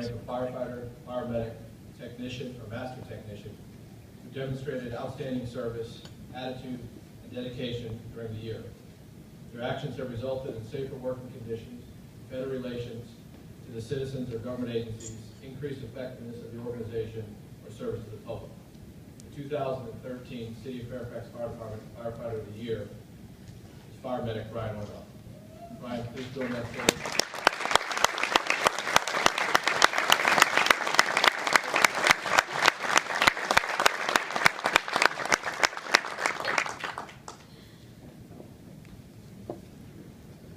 rank of firefighter, paramedic, technician, or master technician who demonstrated outstanding service, attitude, and dedication during the year. Their actions have resulted in safer working conditions, better relations to the citizens or government agencies, increased effectiveness of the organization, or service to the public. The 2013 City of Fairfax Fire Department Firefighter of the Year is Fire Medic Brian Ordoff. Brian, please join that stage.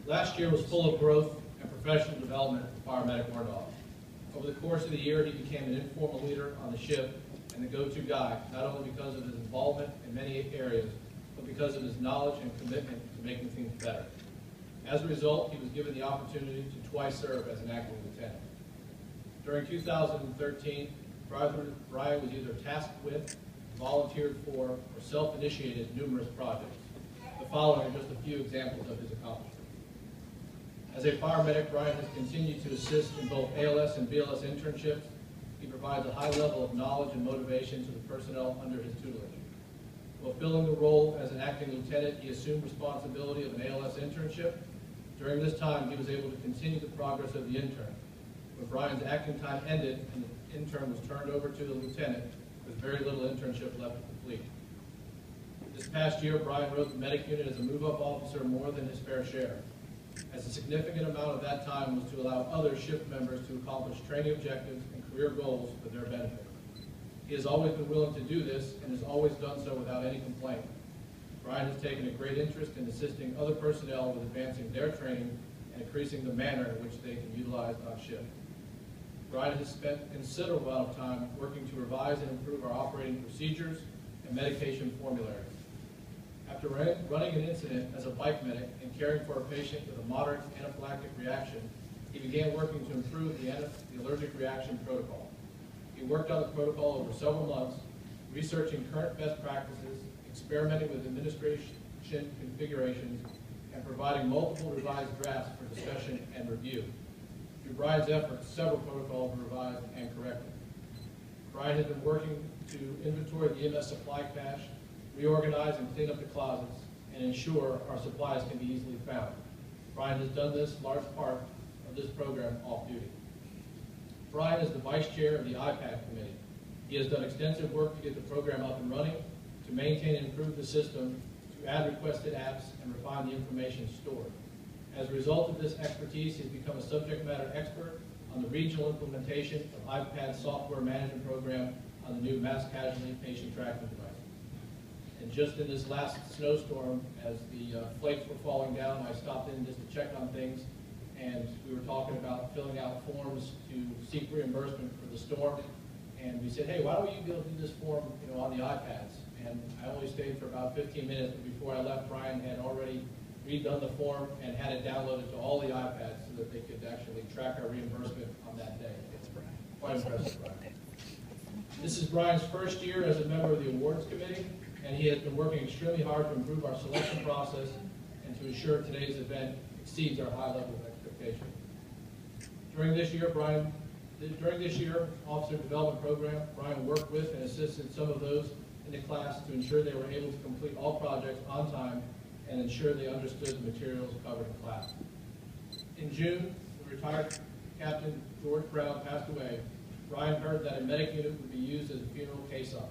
Last year was full of growth and professional development for Fire Medic Ordoff. Over the course of the year, he became an informal leader on the ship and the go-to guy, not only because of his involvement in many areas, but because of his knowledge and commitment to making things better. As a result, he was given the opportunity to twice serve as an acting lieutenant. During 2013, Brian was either tasked with, volunteered for, or self-initiated numerous projects. The following are just a few examples of his accomplishments. As a paramedic, Brian has continued to assist in both ALS and BLS internships. He provides a high level of knowledge and motivation to the personnel under his tutelage. While filling the role as an acting lieutenant, he assumed responsibility of an ALS internship. During this time, he was able to continue the progress of the intern. When Brian's acting time ended and the intern was turned over to the lieutenant, with very little internship left to complete. This past year, Brian wrote the medic unit as a move-up officer more than his fair share, as a significant amount of that time was to allow other shift members to accomplish training objectives and career goals for their benefit. He has always been willing to do this and has always done so without any complaint. Brian has taken a great interest in assisting other personnel with advancing their training and increasing the manner in which they can utilize on shift. Brian has spent a considerable amount of time working to revise and improve our operating procedures and medication formularies. After running an incident as a bike medic and caring for a patient with a moderate anaphylactic reaction, he began working to improve the allergic reaction protocol. He worked on the protocol over several months, researching current best practices, experimenting with administration configurations, and providing multiple revised drafts for discussion and review. Through Brian's efforts, several protocols were revised and corrected. Brian has been working to inventory the EMS supply cache, reorganize and clean up the closets, and ensure our supplies can be easily found. Brian has done this large part of this program off-duty. Brian is the vice chair of the iPad committee. He has done extensive work to get the program up and running, to maintain and improve the system, to add requested apps, and refine the information stored. As a result of this expertise, he's become a subject matter expert on the regional implementation of iPad software management program on the new mass casualty patient tracking device. And just in this last snowstorm, as the flakes were falling down, I stopped in just to check on things, and we were talking about filling out forms to seek reimbursement for the storm. And we said, hey, why don't you be able to do this form, on the iPads? And I only stayed for about 15 minutes, but before I left, Brian had already redone the form and had it downloaded to all the iPads so that they could actually track our reimbursement on that day. It's quite impressive, Brian. This is Brian's first year as a member of the awards committee, and he has been working extremely hard to improve our selection process and to ensure today's event exceeds our high level of expectation. During this year, Officer Development Program, Brian worked with and assisted some of those in the class to ensure they were able to complete all projects on time and ensure they understood the materials covered in class. In June, the retired Captain George Brown passed away. Brian heard that a medic unit would be used as a funeral caisse-up.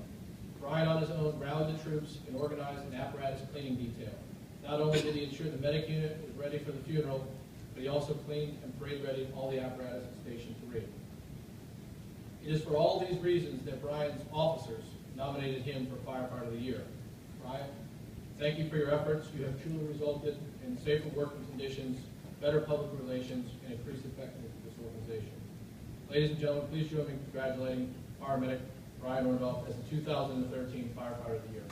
Brian, on his own, rallied the troops and organized an apparatus cleaning detail. Not only did he ensure the medic unit was ready for the funeral, but he also cleaned and parade-readied all the apparatus at Station 3. It is for all these reasons that Brian's officers nominated him for Firefighter of the Year. Brian, thank you for your efforts. You have truly resulted in safer working conditions, better public relations, and increased effectiveness of this organization. Ladies and gentlemen, please join me in congratulating Paramedic Brian Ordoff as the 2013 Firefighter of the Year.